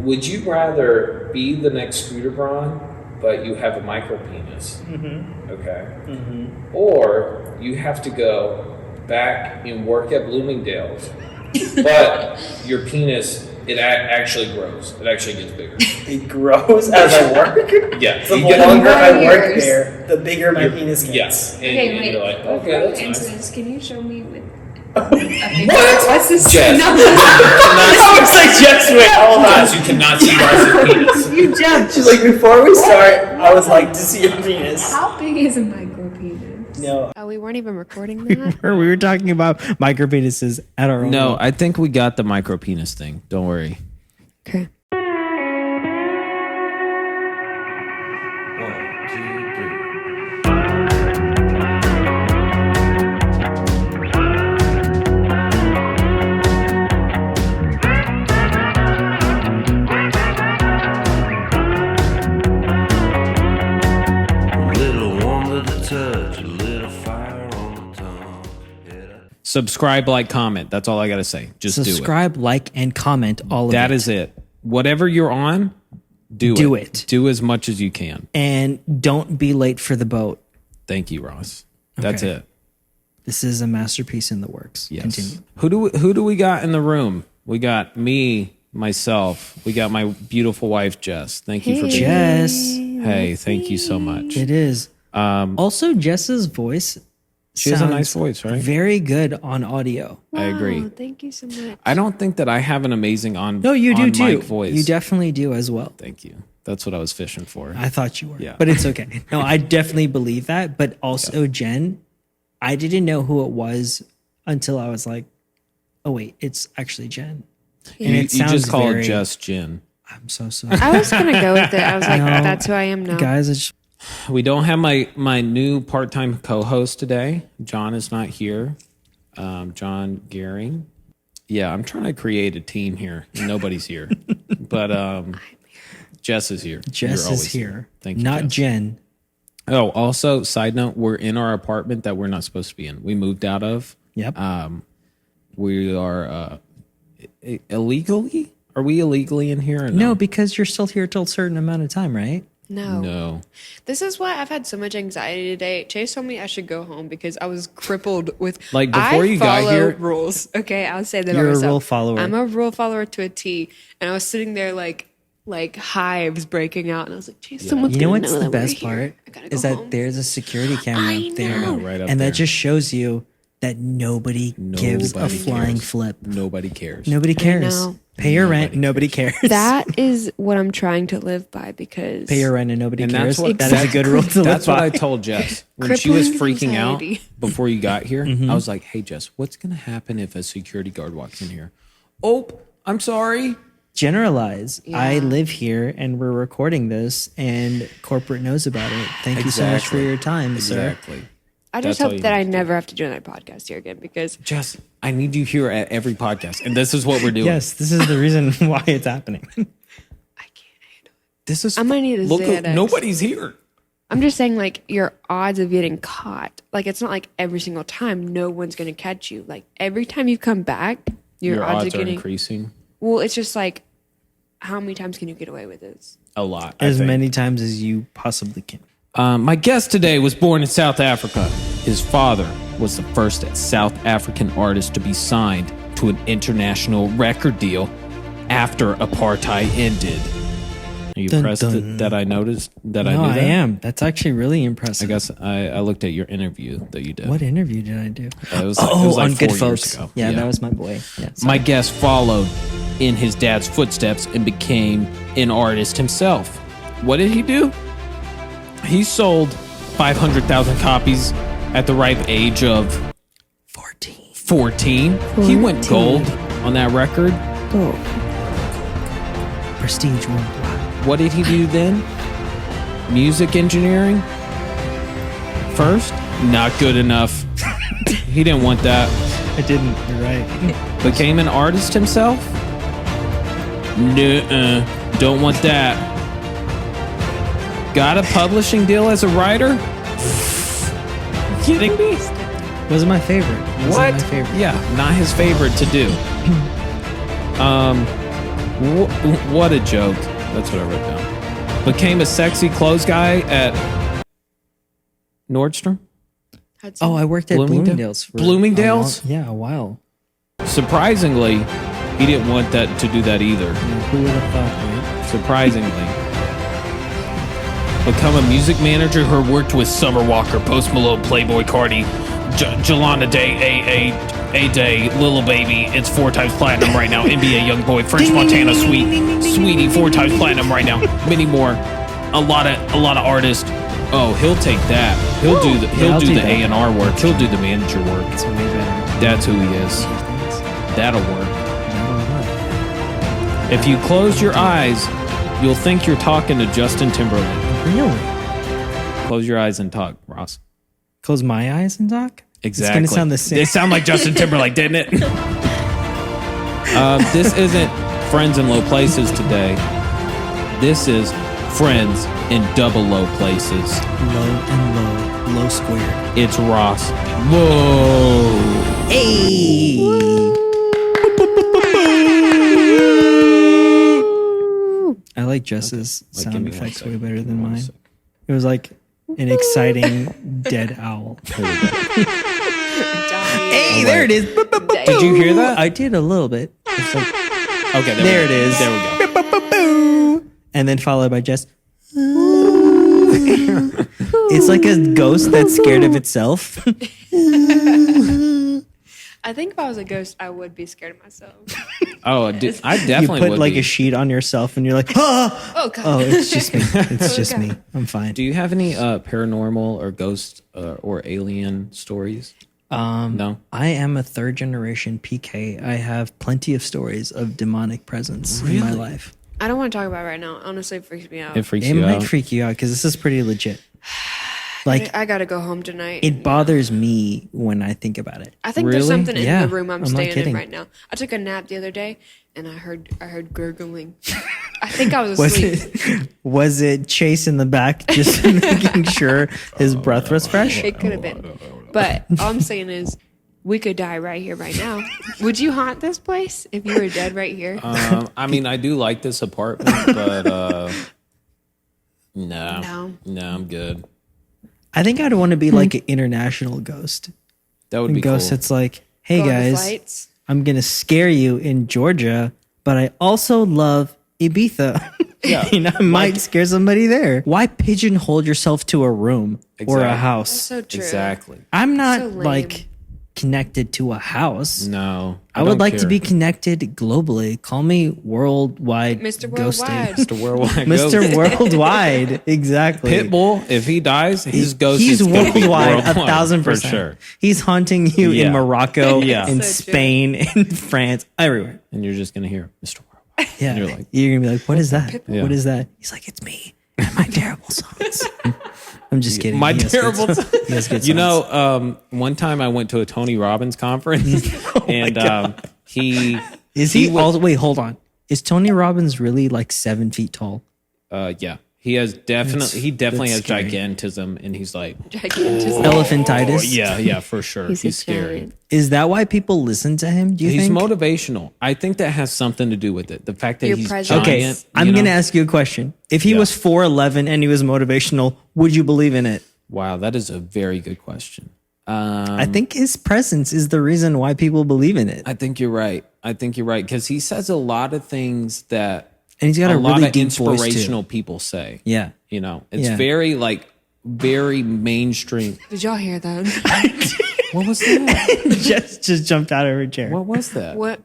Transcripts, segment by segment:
would you rather be the next Scooter Braun, but you have a micropenis? Okay. Or you have to go back and work at Bloomingdale's, but your penis, it actually grows. It actually gets bigger. It grows as I work? Yeah. So the longer I work there, the bigger my penis gets. Yes. Okay, wait. You're like, Before okay, you that's answer nice. this, can you show me with What? What's this? Jess. No. It looks like Jeff's went. Hold on. Jess, you cannot see Ross's penis. You jumped. She's like, before we start, I was like, to see your penis. How big is a micropenis? No. Oh, we weren't even recording that? We were talking about micropenises at our own. No, I think we got the micropenis thing. Don't worry. Okay. Subscribe, like, comment. That's all I got to say. Just subscribe, like, and comment all of do it. it. That is it. Whatever you're on, do it. Do as much as you can. And don't be late for the boat. Thank you, Ross. That's it. This is a masterpiece in the works. Yes. Continue. Who do we got in the room? We got me, myself. We got my beautiful wife, Jess. Thank you for being Jess. here. Hey, thank you so much. It is. Also, Jess's voice She has a nice voice, right? Very good on audio. I agree. Oh, thank you so much. I don't think that I have an amazing No, you do too. mic voice. You definitely do as well. Thank you. That's what I was fishing for. I thought you were. Yeah. But it's okay. No, I definitely believe that. But also, Jen, I didn't know who it was until I was like, oh, wait, it's actually Jen. And You just call it just Jen. I'm so sorry. I was going to go with it. I was like, No. that's who I am now. Guys, it's We don't have my new part-time co-host today. John is not here. John Gehring. Yeah, I'm trying to create a team here. Nobody's here. But Jess is here. Jess You're always is here. Thank you, Not Jess. Jen. Oh, also, side note, we're in our apartment that we're not supposed to be in. We moved out of. Yep. We are illegally? Are we illegally in here or no? No, because you're still here till a certain amount of time, right? No. This is why I've had so much anxiety today. Chase told me I should go home because I was crippled with Like, before I you got follow here- rules. Okay, I'll say that You're about a myself. rule follower. I'm a rule follower to a T, and I was sitting there like hives breaking out, and I was like, Chase, someone's You know gonna what's know the that we're best here. part? I gotta go Is that home. there's a security camera I up there. know. Right up and there. that just shows you that nobody gives a Nobody flying cares. flip. Nobody cares. Nobody cares. know. Pay your rent, nobody cares. That is what I'm trying to live by because Pay your rent and nobody And cares. that's what That is a good rule to live That's what by. I told Jess when she was Crippling freaking anxiety. out before you got here. Mm-hmm. I was like, "Hey, Jess, what's gonna happen if a security guard walks in here?" Oh, I'm sorry. Generalize. I Yeah. live here and we're recording this and corporate knows about it. Thank you so much for Exactly. your time, sir. Exactly. I just That's all hope you that need I to do. never have to do another podcast here again because Jess, I need you here at every podcast, and this is what we're doing. Yes, this is the reason why it's happening. I can't handle it. This is. I'm gonna need a look. Xanax. Nobody's here. I'm just saying, like, your odds of getting caught, like, it's not like every single time no one's going to catch you. Like, every time you come back, your odds, are getting. increasing Well, it's just like, how many times can you get away with this? a lot. I As think. many times as you possibly can. My guest today was born in South Africa. His father was the first South African artist to be signed to an international record deal after apartheid ended. Are you Dun, impressed dun. that I noticed that I No, knew I that? am. That's actually really impressive. I guess I looked at your interview that you did. What interview did I do? It was like, it was like on Good 4 years Folks. ago. Yeah, that was my boy. Yeah, My guest followed in his dad's footsteps and became an artist himself. What did he do? He sold 500,000 copies at the ripe age of 14. He went gold on that record. Prestige worldwide. What did he do then? Music engineering? First? Not good enough. He didn't want that. I didn't. You're right. Became an artist himself? Nuh-uh. Don't want that. Got a publishing deal as a writer? Kidding me? Wasn't my favorite. Wasn't What? My favorite. Yeah, not his favorite to do. What a joke. That's what I wrote down. Became a sexy clothes guy at Nordstrom? Hudson. Oh, I worked at Bloomingdale's. For Bloomingdale's? A while. Surprisingly, he didn't want that to do that either. Yeah, who would have thought, right? Surprisingly. Become a music manager who worked with Summer Walker, Post Malone, Playboi Carti, Jelana Day, A Day, Lil Baby. It's 4 times platinum right now. NBA YoungBoy, French Montana, Saweetie, 4 times platinum right now. Many more. A lot of artists. Oh, he'll take that. He'll do the A&R work. He'll do the manager work. It's way better. That's who he is. That'll work. If you close your eyes, you'll think you're talking to Justin Timberlake. Really? Close your eyes and talk, Ross. Close my eyes and talk? Exactly. It's going to sound the same. They sound like Justin Timberlake, didn't it? This isn't Friends in Low Places today. This is Friends in Double Low Places. Low and low. Low squared. It's Ross. Whoa. Hey! I like Jess's sound effects way better than mine. It was like an exciting dead owl. Hey, there it is. Did you hear that? I did a little bit. It's like, Okay, there it is. There we go. And then followed by Jess. It's like a ghost that's scared of itself. I think if I was a ghost, I would be scared of myself. Oh, dude, I You definitely put would like be. a sheet on yourself and you're like, ah! Oh, God. Oh, it's just me. It's just Okay. me. I'm fine. Do you have any paranormal or ghost or alien stories? No. I am a 3rd generation PK. I have plenty of stories of demonic presence in my life. I don't want to talk about it right now. Honestly, it freaks me out. It freaks It you might out. freak you out because this is pretty legit. Like, I gotta go home tonight. it bothers me when I think about it. I think there's Really? something in Yeah, the room I'm not staying in kidding. right now. I took a nap the other day and I heard gurgling. I think I was Was asleep. was it Chase in the back just making sure his breath was fresh? It could have been. But all I'm saying is we could die right here, right now. Would you haunt this place if you were dead right here? I mean, I do like this apartment, but no, I'm good. I think I'd want to be like an international ghost. That would A be ghost cool. that's like, hey Go on the guys, flights? I'm going to scare you in Georgia, but I also love Ibiza. Yeah. You know, I might scare somebody there. Why pigeonhole yourself to a room or a Exactly. house? So true. Exactly. I'm not So lame. like connected to a house. No, I would don't like to care. be connected globally. Call me worldwide Mr. ghosting. Worldwide. Mr. Worldwide. Mr. Worldwide. Exactly. Pitbull. If he dies, his ghost He's is gonna be worldwide, worldwide, 1,000%. for sure. He's haunting you Yeah. in Morocco, Yeah. in So true. Spain, in France, everywhere. And you're just gonna hear Mr. Worldwide. Yeah. You're like- You're gonna be like, what is that? Yeah. What is that? He's like, it's me and my terrible songs. I'm just kidding. My He has good terrible. songs. He has good You songs. know, one time I went to a Tony Robbins conference, and he Is he all? Wait, hold on. Is Tony Robbins really like 7 feet tall? yeah, he definitely has that's scary. gigantism, and he's like, Gigantic. Elephantitis. yeah, for sure, He's a he's scary. giant. Is that why people listen to him? Do you He's think? motivational. I think that has something to do with it. The fact that Your he's presence. giant. Okay, I'm you gonna know? ask you a question. If he Yeah. was 4'11" and he was motivational, would you believe in it? Wow, that is a very good question. I think his presence is the reason why people believe in it. I think you're right. Because he says a lot of things that And he's got a lot really of deep voice too. inspirational people say. Yeah. You know, it's Yeah. very mainstream. Did y'all hear that? What was that? just jumped out of her chair. What was that? What?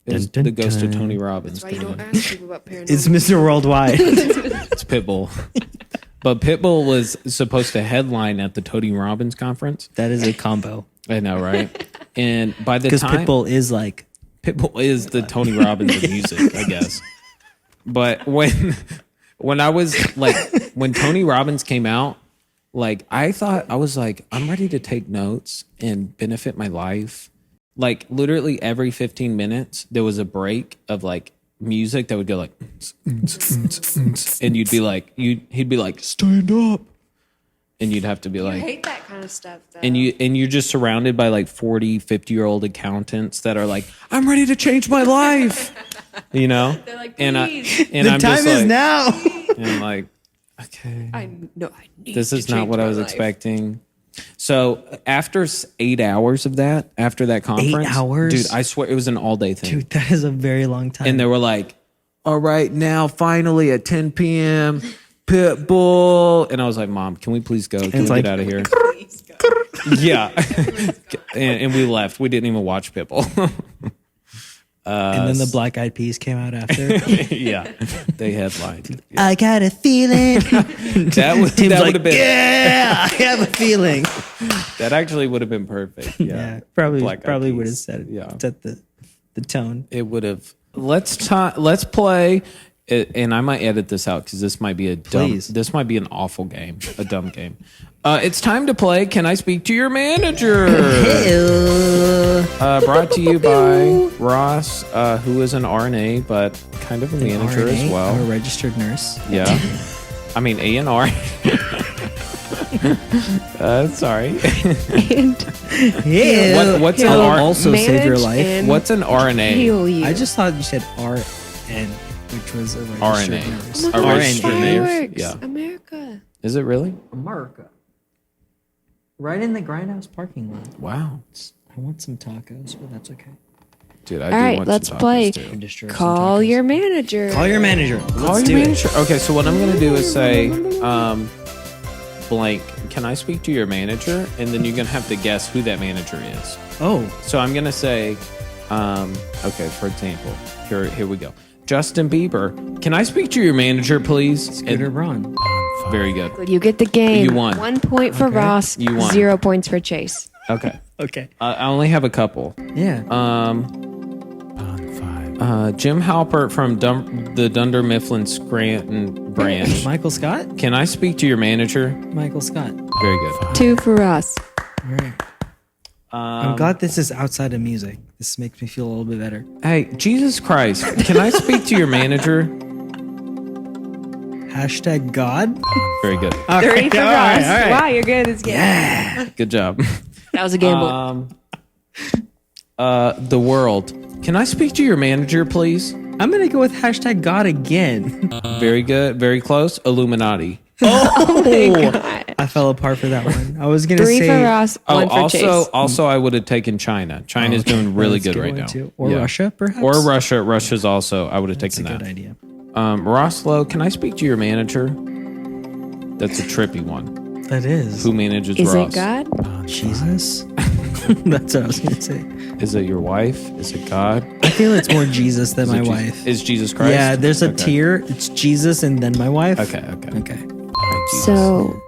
It was Dun, the dun, ghost of dun. Tony Robbins. Why you don't coming in. ask people about paranormal? It's Mr. Worldwide. It's Pitbull. But Pitbull was supposed to headline at the Tony Robbins conference. That is a combo. I know, right? And by the Because time Pitbull is like, Pitbull is the Tony Robbins of music, I guess. But when I was like, when Tony Robbins came out, like I was like, I'm ready to take notes and benefit my life. Like literally every 15 minutes, there was a break of like music that would go like, and you'd be like, he'd be like, stand up. and you'd have to be I like, hate that kind of stuff, though. and you're just surrounded by like 40, 50-year-old accountants that are like, I'm ready to change my life. You know? They're like, and please. and The I'm time just is like, now. and I'm like, okay. I need This to is not change what I my was life. expecting. So after 8 hours of that, after that conference, 8 hours? dude, I swear it was an all day thing. Dude, that is a very long time. And they were like, all right, now finally at 10 p.m., Pitbull. And I was like, Mom, can we please go? Can we like- get out of here? Yeah. and we left. We didn't even watch Pitbull. and then the Black Eyed Peas came out after. Yeah. They headlined. Yeah. I got a feeling. That would Tim's like, have been, yeah, I have a feeling. that actually would have been perfect. Yeah. Yeah, probably Black Eyed probably would have Peas. said Yeah. set the tone. It would have. Let's play, and I might edit this out because this might be a dumb. Please. This might be an awful game, a dumb game. It's time to play. Can I speak to your manager? Brought to you by Ross, who is an RNA, but kind of a manager RNA, as well. I'm a registered nurse. Yeah, I mean A&R. Sorry. Yeah. What's He'll an R? also save your manage life. and What's an RNA? heal you. I just thought you said RN, which was a registered RNA. nurse. Oh my a gosh, registered RNA. nurse. fireworks. Yeah. America. Is it really? America. Right in the Grindhouse parking lot. Wow, I want some tacos, but that's okay. dude. I All do right, want let's some tacos, play. too. Destroy some Call tacos. your manager. Call your manager. Call Let's your do it. manager. Okay, so what I'm going to do is say, blank, can I speak to your manager? And then you're going to have to guess who that manager is. Oh, So I'm going to say, okay, for example, here we go. Justin Bieber, can I speak to your manager, please? Scooter Braun. Very good. You get the game. You won. 1 point for Okay. Ross. You won. 0 points for Chase. Okay. Okay. I only have a couple. Yeah. Jim Halpert from the Dunder Mifflin Scranton branch. Michael Scott? Can I speak to your manager? Michael Scott. Very good. 2 for Ross. All right. I'm glad this is outside of music. This makes me feel a little bit better. Hey, Jesus Christ, can I speak to your manager? Hashtag God. Very good. 3 for all Ross. right, all right. Wow, you're good at this game. Good job. That was a gamble. The world. Can I speak to your manager, please? I'm going to go with hashtag God again. Very good. Very close. Illuminati. Oh my God. I fell apart for that one. I was going to 3 say. for Ross. 1 for Chase. Also, I would have taken China. China's doing really That's a good right one now. too. Or Yeah. Russia, perhaps? Or Russia. Russia's also. I would have That's a taken good that. idea. Ross Lowe, can I speak to your manager? That's a trippy one. That is. Who manages Is Ross? it God? Jesus? That's what I was going to say. Is it your wife? Is it God? I feel it's more Jesus than Is my it wife. Is Jesus Christ? Yeah, there's a Okay. tier. It's Jesus and then my wife. Okay. Okay. All right, Jesus. So,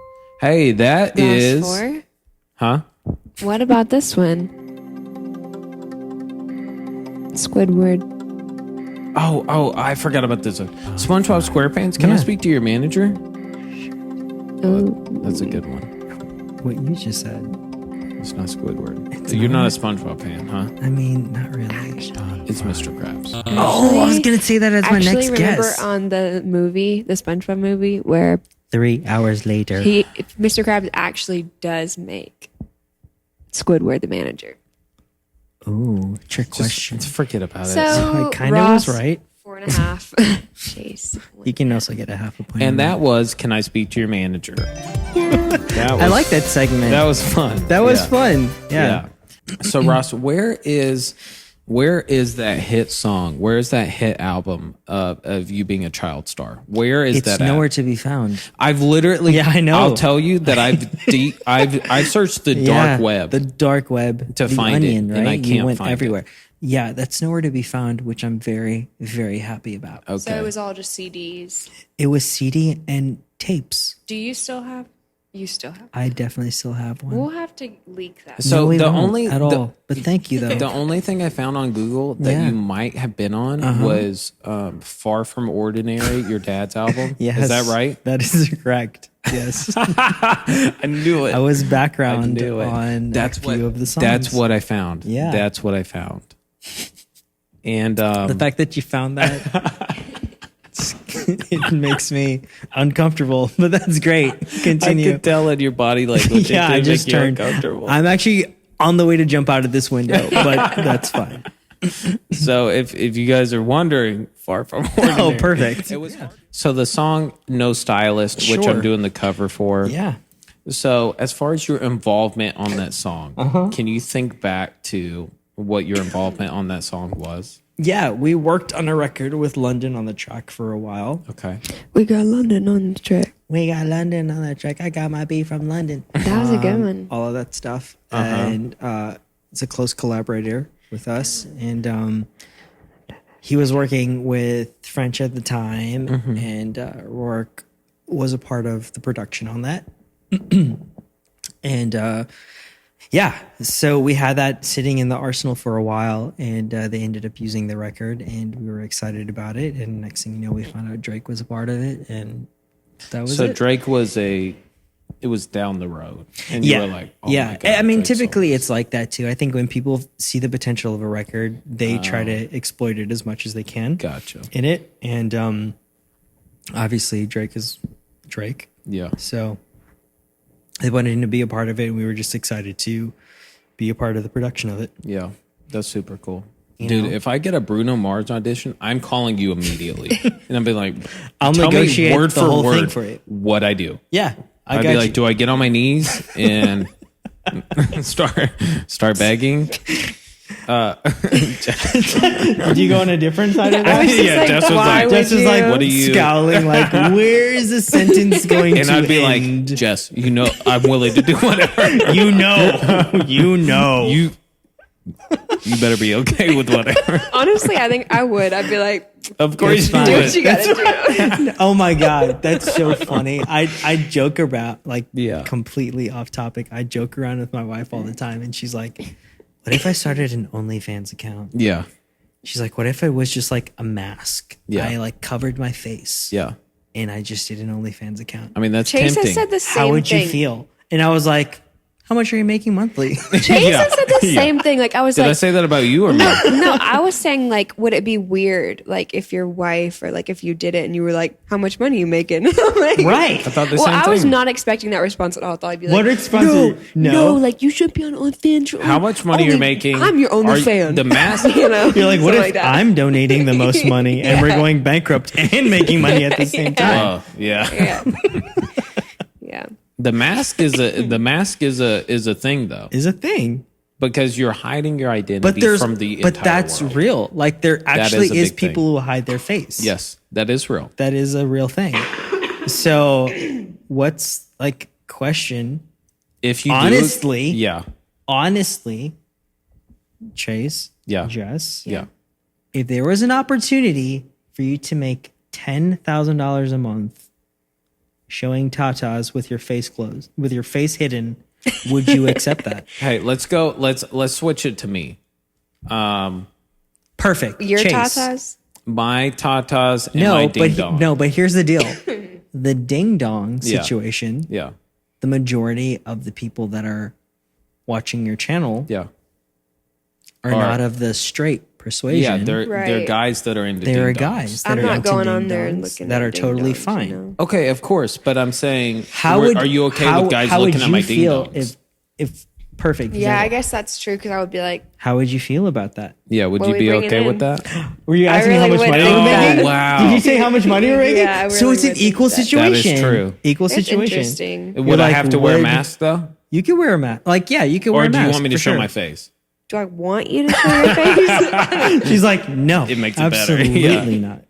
Hey, that Ross is. 4. Huh? What about this one? Squidward. Oh, I forgot about this one. SpongeBob SquarePants, can I Yeah. speak to your manager? Oh, That's a good one. What you just said. It's not Squidward. You're not a SpongeBob fan, huh? I mean, not really. It's Mr. Krabs. Oh, I was going to say that as my actually, next remember guess. on the movie, the SpongeBob movie, where 3 hours later. Mr. Krabs actually does make Squidward the manager. Ooh, trick question. Just forget about it. So I kind of was Ross, right. 4.5. Chase. You can also get a half a point. And on that was, can I speak to your manager? That was, I like that segment. That was fun. That was Yeah. fun. Yeah. So Ross, where is that hit song? Where is that hit album of you being a child star? Where is It's that? nowhere at? to be found. I've literally. Yeah, I know. I'll tell you that I've searched the dark web. The dark web. To the find it, onion, and right? I You can't went find it. everywhere. Yeah, that's nowhere to be found, which I'm very, very happy about. Okay. So it was all just CDs. It was CD and tapes. Do you still have? You still have. I definitely still have one. We'll have to leak that. So No, we the don't only at all. But thank you though. The only thing I found on Google that Yeah. you might have been on was "Far From Ordinary," your dad's album. Yes, Is that right? That is correct. Yes, I knew it. I was background I knew it. on That's a few what, of the songs. That's what I found. Yeah. That's what I found. And the fact that you found that. it makes me uncomfortable, but that's great. I Continue. could tell in your body language. Yeah, I just turned. uncomfortable. I'm actually on the way to jump out of this window, but that's fine. So if you guys are wondering, far from ordinary. Oh, perfect. It was so the song "No Stylist," which Sure. I'm doing the cover for. Yeah. So as far as your involvement on that song, can you think back to what your involvement on that song was? Yeah, we worked on a record with London on the track for a while. Okay. We got London on the track. We got London on the track. I got my beat from London. That was a good one. All of that stuff. And it's a close collaborator with us. And he was working with French at the time. And Rourke was a part of the production on that. And yeah, so we had that sitting in the arsenal for a while, and they ended up using the record, and we were excited about it. And next thing you know, we found out Drake was a part of it, and that was So it. Drake was it was down the road, and Yeah, you were like, oh yeah. my God, I mean, Drake's typically so- it's like that too. I think when people see the potential of a record, they try to exploit it as much as they can. Gotcha. In it, and obviously Drake is Drake, Yeah. so they wanted him to be a part of it, and we were just excited to be a part of the production of it. Yeah. That's super cool. You Dude, know? if I get a Bruno Mars audition, I'm calling you immediately. And I'll be like, I'll tell me negotiate word the for whole word thing for you. what I do. Yeah, I'd got be like, you. do I get on my knees and start begging? Did you go on a different side of I was that? just Yeah, like, Jess was why like- would Jess was you? like, What do you- scowling, like, where is the sentence going And to I'd be end? like, Jess, you know, I'm willing to do whatever. you know. You better be okay with whatever. Honestly, I think I would. I'd be like, Of course That's you do fine. what you gotta do. Oh my God, that's so funny. I joke about, like, Yeah. completely off topic. I joke around with my wife all the time, and she's like, what if I started an OnlyFans account? Yeah. She's like, what if it was just like a mask? Yeah. I like covered my face. Yeah. And I just did an OnlyFans account. I mean, that's Chase tempting. has said the same How would thing. you feel? And I was like, how much are you making monthly? Chase Yeah. has said the Yeah. same thing. Like I was Did like, I say that about you or me? no, I was saying like, would it be weird, like if your wife or like if you did it and you were like, how much money are you making? Like, Right. I thought the well, same I was thing. not expecting that response at all. I thought I'd be like, What response no, are you- no. like you should be on OnlyFans. You're How only- much money you're only- making? I'm your only Are- fan. The mask. You know, You're like, what something if that. I'm donating the most money and we're going bankrupt and making money at the same time? Oh, yeah. Yeah. Yeah. The mask is a thing though, Is a thing. because you're hiding your But identity there's from the but entire that's world. real. Like there actually is a is big thing. people who hide their face. Yes, that is real. That is a real thing. So what's like question If you honestly, do, yeah, Chase, Yeah. Jess, yeah, if there was an opportunity for you to make $10,000 a month showing tatas with your face closed, with your face hidden, would you accept that? Hey, let's go. Let's switch it to me. Perfect. Your Chase. tatas? My tatas and my ding dong. But here's the deal. The ding dong Yeah. situation, Yeah, the majority of the people that are watching your channel yeah, are Are- not of the straight persuasion. yeah. They're Right. guys that are into. There are ding dongs. guys that I'm are not into going on there and ding-dongs looking that at are totally ding-dongs, fine. you know? Okay, of course, but I'm saying, How would are you okay how, with guys how looking would at you my ding feel dongs? if perfect? Yeah, I example. guess that's true because I would be like, How would you feel about that? Yeah, would Well, you we be bring it okay in. with that? Were you I asking how really much would money think we're that. making? Oh, wow. Did you say how much money we're making? Yeah, I So really it's an would think equal that. situation. That is true. Equal it's situation. interesting. Would You're I like, have to wear a would- mask though, You could wear a mask. Like, yeah, you could or wear a do mask. you want me to for show sure. my face? Do I want you to show your face? She's like, no. It makes it better. Absolutely Yeah. not.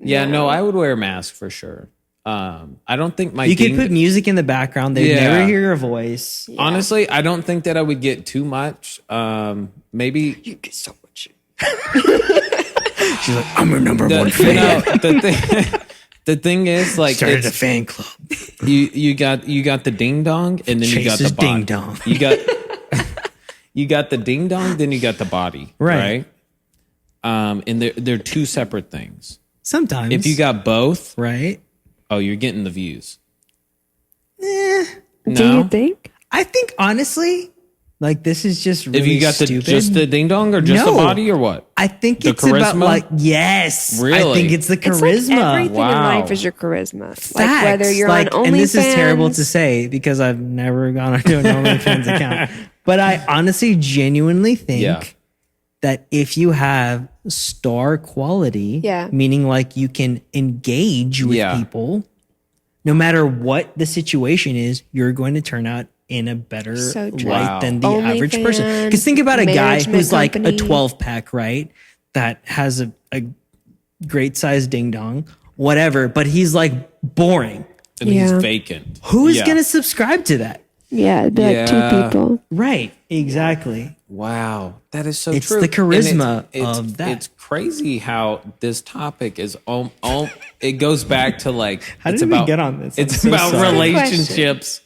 Yeah, no, I would wear a mask for sure. I don't think my You could ding- put music in the background. They'd Yeah. never hear your voice. honestly, I don't think that I would get too much. Maybe You get so much. She's like, I'm your number one you fan. know, the thing is like Started a it's, fan club. you got the ding dong and then you got Chase's the body. ding dong. You got you got the ding dong, then you got the body, Right. right? And they're two separate things. Sometimes. If you got both, right. oh, you're getting the views. Do No? you think? I think honestly, Like, this is just really If you got stupid. just the ding dong or just the No. body or what? I think The it's about charisma? like, yes. I Really? think it's the It's charisma. like everything in Wow. life is your charisma. Facts. Like whether you're on OnlyFans. And this is terrible to say because I've never gone onto an OnlyFans account. But I honestly, genuinely think Yeah. that if you have star quality, Yeah. meaning like you can engage with Yeah. people, no matter what the situation is, you're going to turn out in a better So true. light Wow. than the average person. OnlyFans, Because think about a guy management who's like a company. 12 pack, right? That has a great size ding dong, whatever, but he's like boring. And Yeah. he's vacant. Who's Yeah. going to subscribe to that? Yeah, it'd be like two Yeah. people. Right, exactly. Wow, that is so It's true. the And charisma it's- of that. It's crazy how this topic is. It goes back to like. How it's did we about, get on this? I'm It's so about sorry. relationships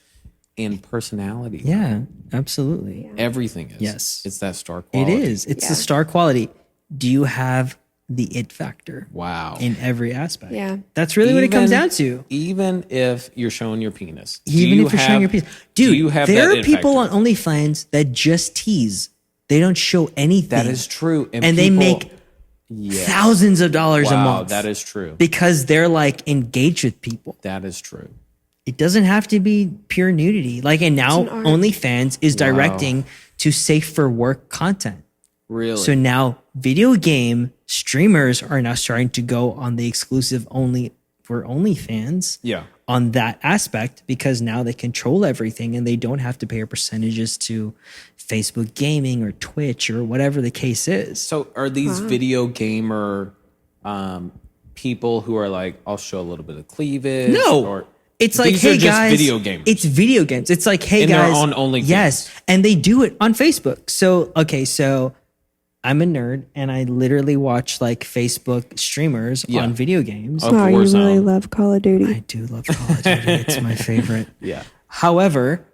and personality. Yeah, absolutely. Everything is. Yes. it's that star It quality. is. It's the Yeah. star quality. Do you have the it factor Wow. in every aspect? Yeah. That's really what it comes Even- down to. Even if you're showing your penis, do Even you if you're have- showing your penis. do Dude, you have there that are it people factor? on OnlyFans that just tease. They don't show anything. That is true, And they people- make Yes. thousands of dollars a Wow, month. that is true. because they're like engaged with people. That is true. It doesn't have to be pure nudity. Like, and now an art. OnlyFans is directing to safe for work content. Really. So now video game streamers are now starting to go on the exclusive only for OnlyFans yeah. on that aspect because now they control everything and they don't have to pay percentages to Facebook gaming or Twitch or whatever the case is. So are these video gamer people who are like, I'll show a little bit of cleavage? No. Or It's like, these hey are just guys, video gamers. it's video games. It's like, hey And they're guys, on OnlyFans. yes, and they do it on Facebook. So okay, so I'm a nerd, and I literally watch like Facebook streamers Yeah. on video games. Of Wow, you really Warzone. love Call of Duty. I do love Call of Duty; it's my favorite. Yeah. However,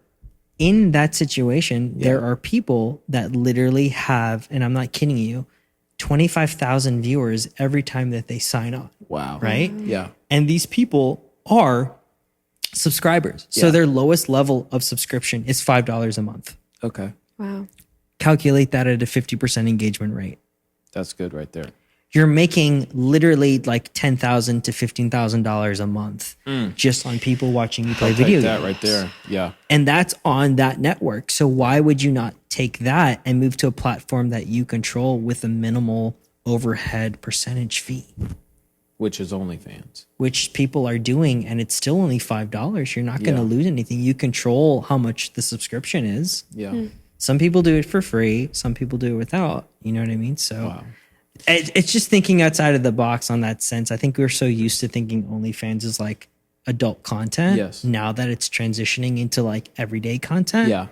in that situation, there are people that literally have, and I'm not kidding you, 25,000 viewers every time that they sign on. Wow. Right? Yeah. And these people are subscribers. So Yeah. their lowest level of subscription is $5 a month. Okay. Wow. Calculate that at a 50% engagement rate. That's good right there. You're making literally like $10,000 to $15,000 a month just on people watching you play video Take that games. right there. Yeah. And that's on that network. So why would you not take that and move to a platform that you control with a minimal overhead percentage fee, Which is OnlyFans. which people are doing, and it's still only $5. You're not going to Yeah. lose anything. You control how much the subscription is. Yeah. Some people do it for free. Some people do it without. You know what I mean? So Wow. it's just thinking outside of the box on that sense. I think we're so used to thinking OnlyFans is like adult content. Yes. Now that it's transitioning into like everyday content, Yeah.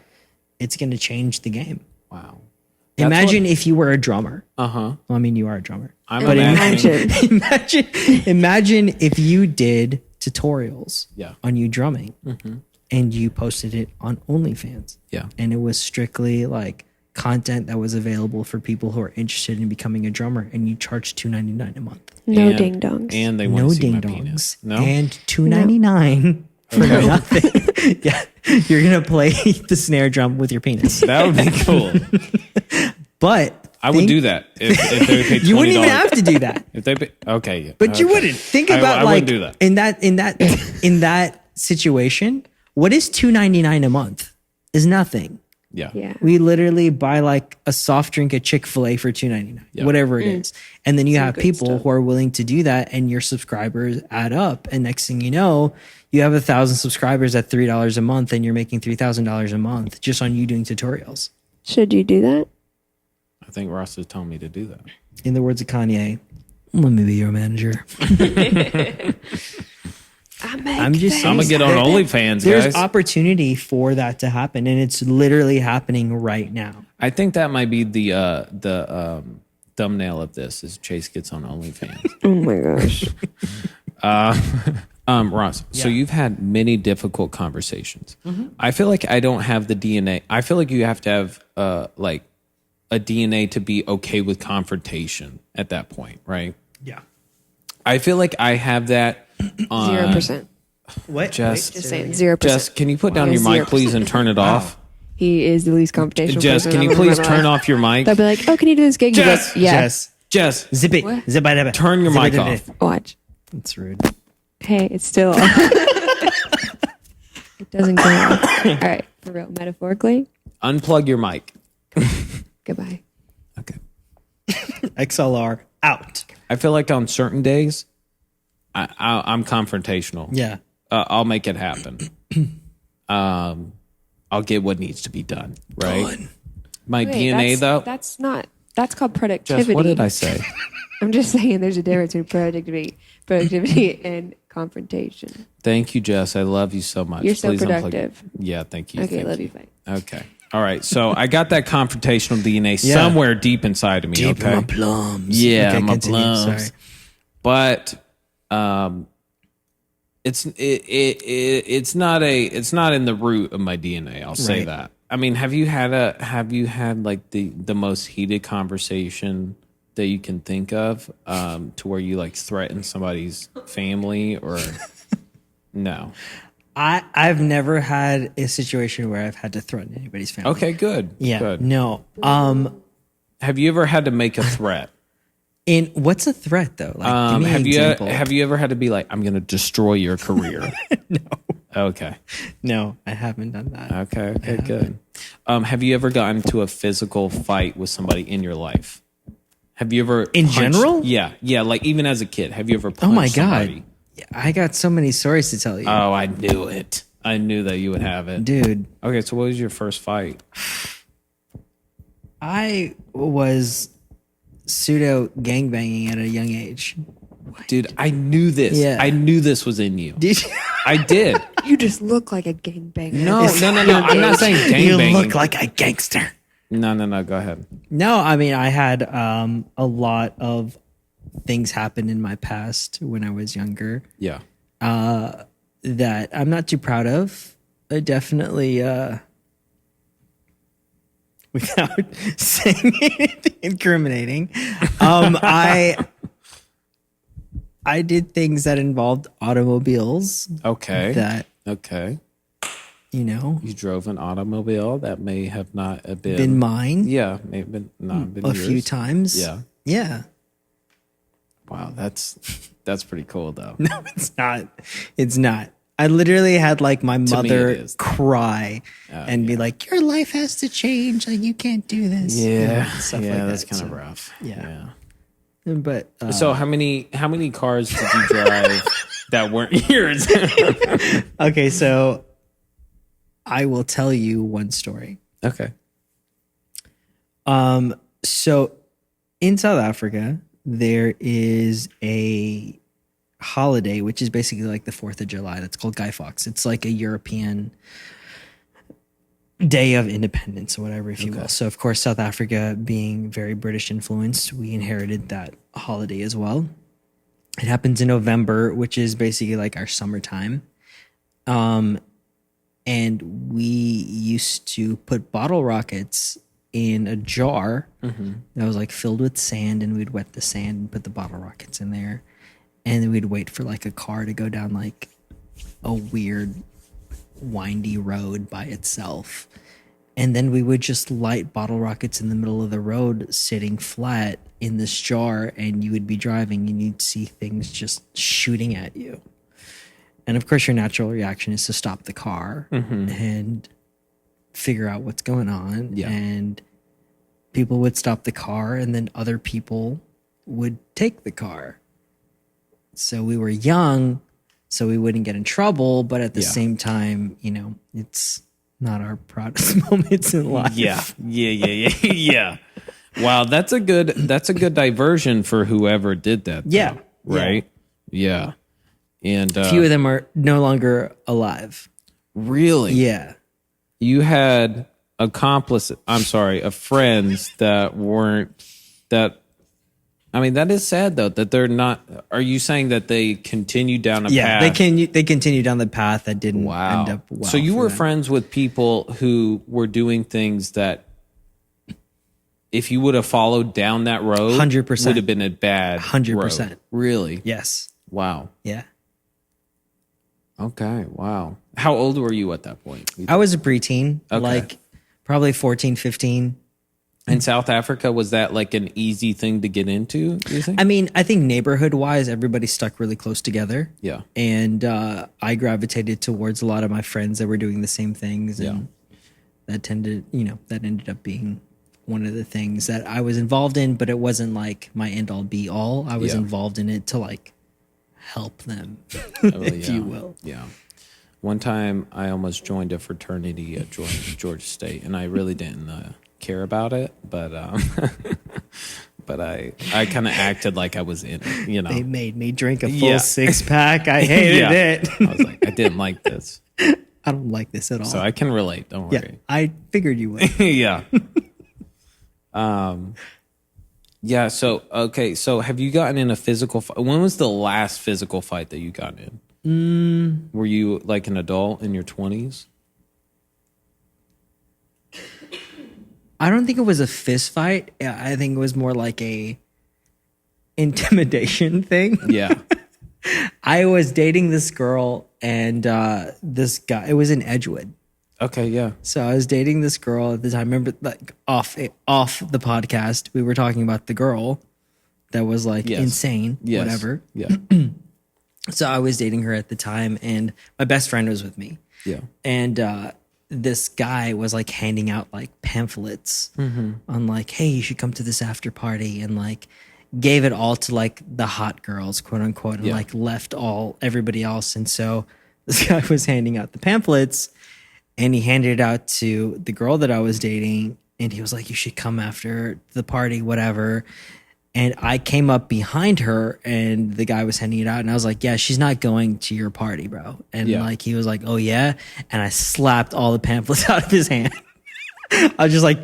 it's going to change the game. Wow. Imagine if you were a drummer. Uh-huh. Well, I mean, you are a drummer. I'm But imagining. imagine if you did tutorials Yeah. on you drumming and you posted it on OnlyFans. Yeah. And it was strictly like content that was available for people who are interested in becoming a drummer, and you charge $2.99 a month. No And- ding dongs. And they want No to see ding my dongs. penis. No. And $2.99 for nothing. Yeah. You're gonna play the snare drum with your penis. That would be cool. But I would do that if they would pay $20. You wouldn't even have to do that. If they pay, okay. Yeah. But you Okay. wouldn't think I about like wouldn't do that. in that situation. What is $2.99 a month? Is nothing. Yeah. Yeah. We literally buy like a soft drink at Chick-fil-A for $2.99, Yeah. whatever it is. And then you have good people stuff. who are willing to do that, and your subscribers add up. And next thing you know, you have 1,000 subscribers at $3 a month, and you're making $3,000 a month just on you doing tutorials. Should you do that? I think Ross is telling me to do that. In the words of Kanye, let me be your manager. I'm just I'm gonna get on There- OnlyFans, There's guys. opportunity for that to happen, and it's literally happening right now. I think that might be the thumbnail of this is Chase gets on OnlyFans. Oh my gosh. Ross, so you've had many difficult conversations. I feel like I don't have the DNA. I feel like you have to have like a DNA to be okay with confrontation at that point, right? Yeah. I feel like I have that. 0%. What? Just Just saying 0%. Jess, can you put down your mic, please, and turn it off? He is the least confrontational Jess, person can you I've ever please met in my turn life. off your mic? They'll be like, "Oh, can you do this gig?" He's Jess, like, yeah. Jess, Zip it. What? Zip it. turn your mic off. Watch. That's rude. Hey, it's still. It doesn't go off. All right, for real. Metaphorically, Unplug your mic. goodbye. Okay. XLR out. I feel like on certain days, I'm confrontational. Yeah. I'll make it happen. I'll get what needs to be done. Right. Done. My Wait, DNA though. That's not. That's called Jess, productivity. what did I say? I'm just saying there's a difference between productivity and confrontation. Thank you, Jess. I love you so much. You're so Please unplug- productive. Yeah, thank you. Okay, thank love you. Bye. Okay. All right. So I got that confrontational DNA Yeah. somewhere deep inside of me. Deep okay. in my plums. Yeah, Okay, my continue. plums. Sorry. But it's not in the root of my DNA. I'll say Right. that. I mean, have you had like the most heated conversation that you can think of to where you like threaten somebody's family or no? I've never had a situation where I've had to threaten anybody's family. Okay, good. Yeah. Good. No. Have you ever had to make a threat? In what's a threat though? Like, give me an Have example. you ever had to be like, I'm going to destroy your career? No. Okay. No, I haven't done that. Okay. Good. Have you ever gotten into a physical fight with somebody in your life? Have you ever In punched- general? Yeah. Like even as a kid, have you ever punched Oh my somebody? god. I got so many stories to tell you. Oh, I knew it. I knew that you would have it. Dude, Okay, so what was your first fight? I was pseudo gangbanging at a young age. Dude, I knew this. Yeah. I knew this was in you. Did you? I did. You just look like a gangbanger. No. I'm not saying You gangbanging. look like a gangster. No. Go ahead. No, I mean, I had a lot of things happen in my past when I was younger Yeah. that I'm not too proud of. I definitely, without saying anything incriminating, I did things that involved automobiles Okay. that, Okay. you know, You drove an automobile that may have not have been mine Yeah, may have been not been a yours. few times. Yeah. Yeah. Wow, that's pretty cool though. No, it's not. It's not. I literally had like my me, mother it is. cry and be like, "Your life has to change. Like you can't do this." You know, stuff like that's that. kind of So, rough. yeah. But So how many cars did you drive that weren't yours? okay, so I will tell you one story. Okay. So in South Africa, there is a holiday which is basically like the 4th of July. That's called Guy Fawkes. It's like a European Day of Independence or whatever, if you will. So of course, South Africa being very British influenced, we inherited that holiday as well. It happens in November, which is basically like our summertime. And we used to put bottle rockets in a jar that was like filled with sand, and we'd wet the sand and put the bottle rockets in there. And then we'd wait for like a car to go down like a weird windy road by itself. And then we would just light bottle rockets in the middle of the road sitting flat in this jar, and you would be driving and you'd see things just shooting at you. And of course, your natural reaction is to stop the car and figure out what's going on. Yeah. And people would stop the car, and then other people would take the car. So we were young, so we wouldn't get in trouble. But at the same time, you know, it's not our proudest moments in life. Yeah. Wow, that's a good diversion for whoever did that. Though, Yeah. Right. Yeah. And A few of them are no longer alive. really, Yeah. you had friends that weren't that. I mean, that is sad though that they're not. Are you saying that they continued down a Yeah. path? They continue down the path that didn't Wow. end up well. So you for were them. friends with people who were doing things that, if you would have followed down that road, 100%. would have been a bad 100%. road. Really? Yes. Wow. Yeah. Okay. Wow. How old were you at that point? I was a preteen. Okay. Like Probably 14, 15. In South Africa, was that like an easy thing to get into, do you think? I mean, I think neighborhood wise, everybody stuck really close together. Yeah. And I gravitated towards a lot of my friends that were doing the same things. And that ended up being one of the things that I was involved in, but it wasn't like my end all be all. I was involved in it to like help them, if you will. Yeah. One time I almost joined a fraternity at Georgia State, and I really didn't care about it, but but I kind of acted like I was in it, you know. They made me drink a full 6-pack. I hated it. I was like, I didn't like this. I don't like this at all. So I can relate. Don't Yeah, worry. I figured you would. Yeah. Yeah. So okay. So have you gotten in a physical fight? When was the last physical fight that you got in? Were you like an adult in your 20s? I don't think it was a fist fight. I think it was more like a intimidation thing. Yeah. I was dating this girl and this guy. It was in Edgewood. Okay. Yeah. So I was dating this girl at the time. I remember, like off the podcast, we were talking about the girl that was like insane, whatever. Yeah. So I was dating her at the time, and my best friend was with me. Yeah. And this guy was like handing out like pamphlets on like, hey, you should come to this after party, and like gave it all to like the hot girls, quote unquote, and like left everybody else. And so this guy was handing out the pamphlets, and he handed it out to the girl that I was dating, and he was like, you should come after the party, whatever. And I came up behind her, and the guy was handing it out, and I was like, yeah, she's not going to your party, bro. And like, he was like, oh yeah. And I slapped all the pamphlets out of his hand. I was just like,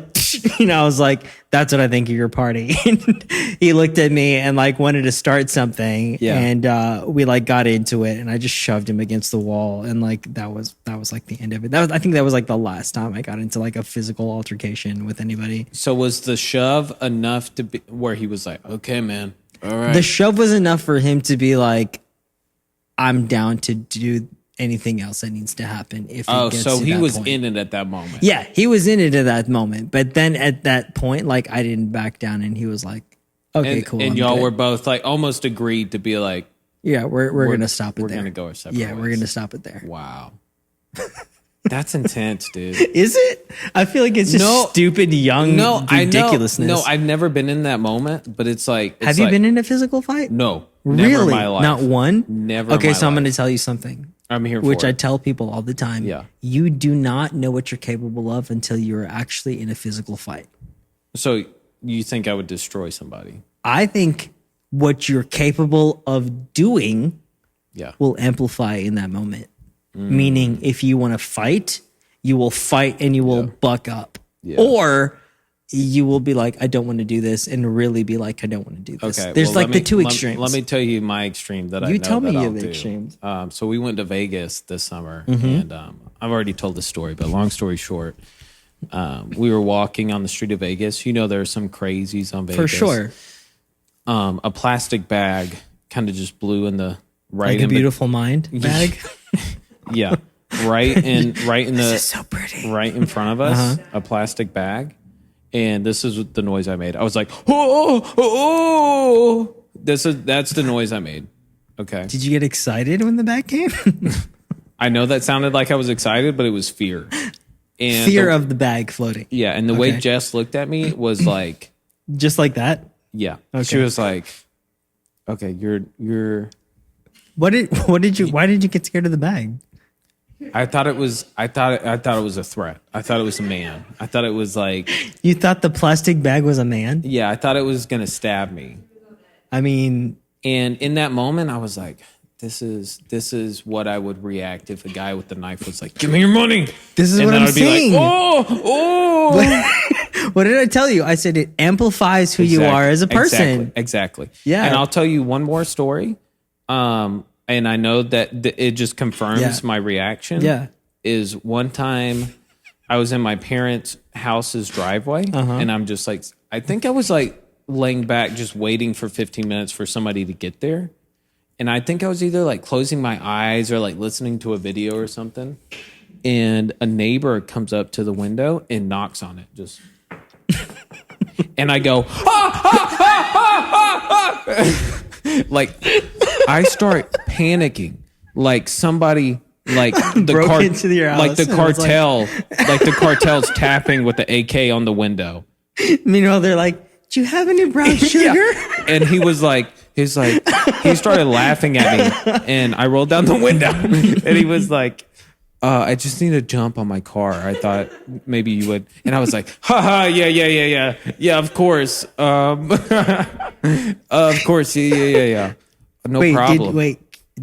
I was like, that's what I think of your party. And he looked at me and like wanted to start something. Yeah. And we like got into it, and I just shoved him against the wall. And like, that was like the end of it. I think that was like the last time I got into like a physical altercation with anybody. So was the shove enough to be where he was like, okay, man, all right. The shove was enough for him to be like, I'm down to do anything else that needs to happen if it gets so to he that was point. in it at that moment. Yeah, he was in it at that moment. But then at that point, like, I didn't back down, and he was like, okay, cool. And I'm y'all good. were both like almost agreed to be like, yeah, we're gonna stop it we're there. gonna go our separate Yeah, we're ways. gonna stop it there. Wow. That's intense, dude. Is it? I feel like it's just stupid, young ridiculousness. No, I've never been in that moment, but it's like, Have you been in a physical fight? No, really? never in my life. Not one? Never. Okay, in my so I'm life. going to tell you something. I'm here for which it. I tell people all the time. Yeah. You do not know what you're capable of until you're actually in a physical fight. So you think I would destroy somebody? I think what you're capable of doing will amplify in that moment. Meaning, if you want to fight, you will fight and you will buck up. Yeah. Or you will be like, I don't want to do this, and really be like, I don't want to do this. Okay, There's the two extremes. Let me tell you my extreme that I know You tell me that your I'll do. extremes. So we went to Vegas this summer, and I've already told the story, but long story short, we were walking on the street of Vegas. You know, there are some crazies on Vegas. For sure. A plastic bag kind of just blew in the Like a beautiful mind bag. Yeah. Right in the This is so pretty. Right in front of us, a plastic bag. And this is the noise I made. I was like, oh, oh, oh. That's the noise I made. Okay. Did you get excited when the bag came? I know that sounded like I was excited, but it was fear. And fear of the bag floating. Yeah, and the way Jess looked at me was like, just like that. Yeah. Okay. She was like, okay, you're why did you get scared of the bag? I thought it was a threat. I thought it was a man. I thought it was like, you thought the plastic bag was a man? Yeah, I thought it was gonna stab me. I mean, and in that moment I was like, this is what I would react if a guy with the knife was like, give me your money. This is and what then I'm I'd be saying. Like, oh. What did I tell you? I said it amplifies who you are as a person. Exactly. Yeah. And I'll tell you one more story. And I know that it just confirms my reaction. Yeah. Is one time I was in my parents' house's driveway, and I'm just like, I think I was like laying back, just waiting for 15 minutes for somebody to get there. And I think I was either like closing my eyes or like listening to a video or something. and a neighbor comes up to the window and knocks on it. Just, and I go, like, I start panicking, like somebody, like Broke into your house like the and was cartel, like the cartel's tapping with the AK on the window. Meanwhile, they're like, "Do you have any brown sugar?" And he started laughing at me, and I rolled down the window, and he was like, I just need to jump on my car. I thought maybe you would. And I was like, haha, yeah, of course. Of course, yeah. No problem.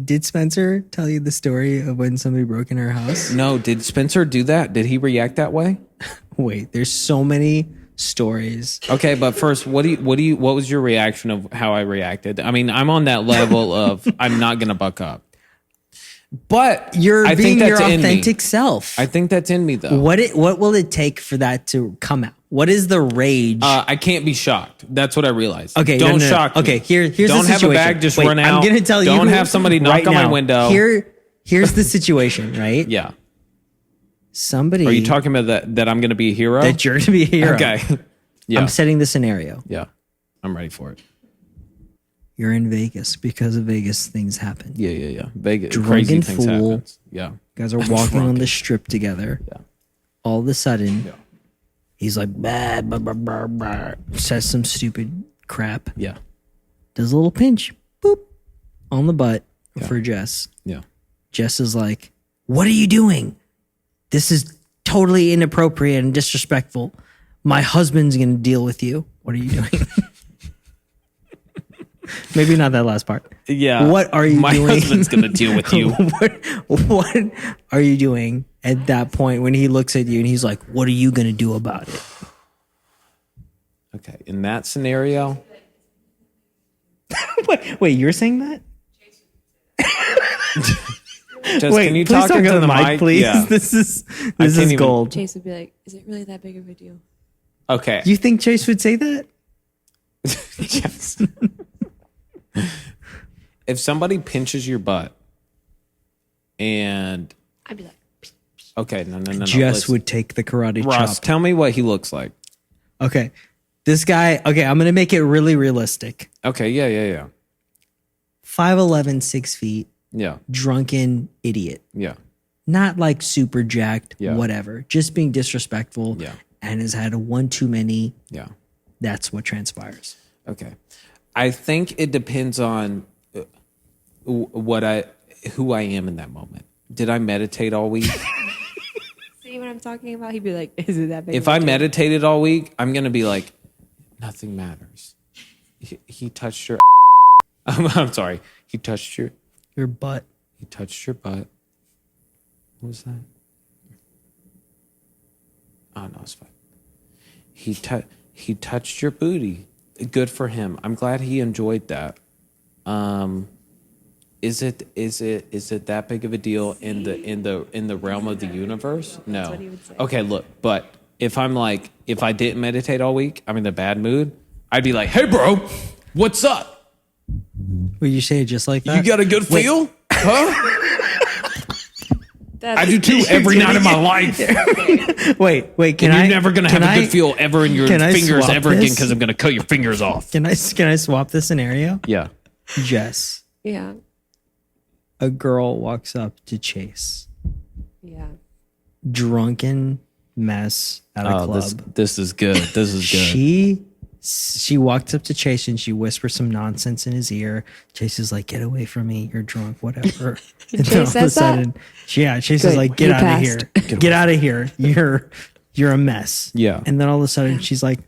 Did Spencer tell you the story of when somebody broke in her house? No, did Spencer do that? Did he react that way? Wait, there's so many stories. Okay, but first, what was your reaction of how I reacted? I mean, I'm on that level of I'm not gonna buck up. But You're I being think your that's in me. authentic self. I think that's in me, though. What will it take for that to come out? What is the rage? I can't be shocked. That's what I realized. Okay, don't no. shock me. Okay, here's don't the situation. have a bag just Wait, run out. I'm gonna tell you. Don't have somebody knock right on my now. window. Here's the situation, right? Yeah. Somebody. Are you talking about that I'm going to be a hero? that you're gonna be a hero? Okay. Yeah. I'm setting the scenario. Yeah. I'm ready for it. You're in Vegas. Because of Vegas, things happen. Yeah. Vegas. Drunken Crazy things fool. happen. Yeah. You guys are walking on the strip together. Yeah. All of a sudden, Yeah. he's like, bah, bah, bah, bah, bah, says some stupid crap. Yeah. Does a little pinch, boop, on the butt for Jess. Yeah. Jess is like, what are you doing? This is totally inappropriate and disrespectful. My husband's going to deal with you. What are you doing? Maybe not that last part. Yeah. What are you My doing? husband's going to deal with you. what are you doing at that point when he looks at you and he's like, what are you going to do about it? Okay. In that scenario. Wait, you're saying that? Just, Wait, can you please talk into the mic, please. Yeah. This is even- gold. Chase would be like, "Is it really that big of a deal?" Okay. You think Chase would say that? Yes. If somebody pinches your butt and I'd be like, okay, no. Jess would take the karate Ross, chop. tell me what he looks like. Okay. This guy, okay, I'm going to make it really realistic. Okay, yeah. 5'11", 6 feet, Yeah. drunken idiot. Yeah. Not like super jacked, Yeah. whatever. Just being disrespectful Yeah. and has had a one too many. Yeah. That's what transpires. Okay. I think it depends on who I am in that moment. Did I meditate all week? "See what I'm talking about?" He'd be like, "Is it that big?" If of a I deal?" meditated all week, I'm going to be like, nothing matters. He touched your I'm sorry. He touched your Butt. He touched your butt. What was that? Oh, no, it's fine. He touched your booty. Good for him. I'm glad he enjoyed that. Is it that big of a deal in the realm of the universe? No. what he would say. Okay, look, but if I didn't meditate all week, I'm in a bad mood, I'd be like, "Hey bro, what's up? Would you say it just like that? You got a good feel? Huh? That's I do too every night of my life. Wait, can And I? you're never gonna can have a I- good feel ever in your can I fingers swap ever again this? because I'm gonna cut your fingers off." Can I swap the scenario? Yeah. Jess, Yeah. a girl walks up to Chase, Yeah. drunken mess at a club. this is good. This is good. She walks up to Chase and she whispers some nonsense in his ear. Chase is like, "Get away from me! You're drunk, whatever." And then all of a says that? sudden, Chase is Good. like, "Get He out of passed. here! Get out of here! You're a mess." Yeah. And then all of a sudden, she's like,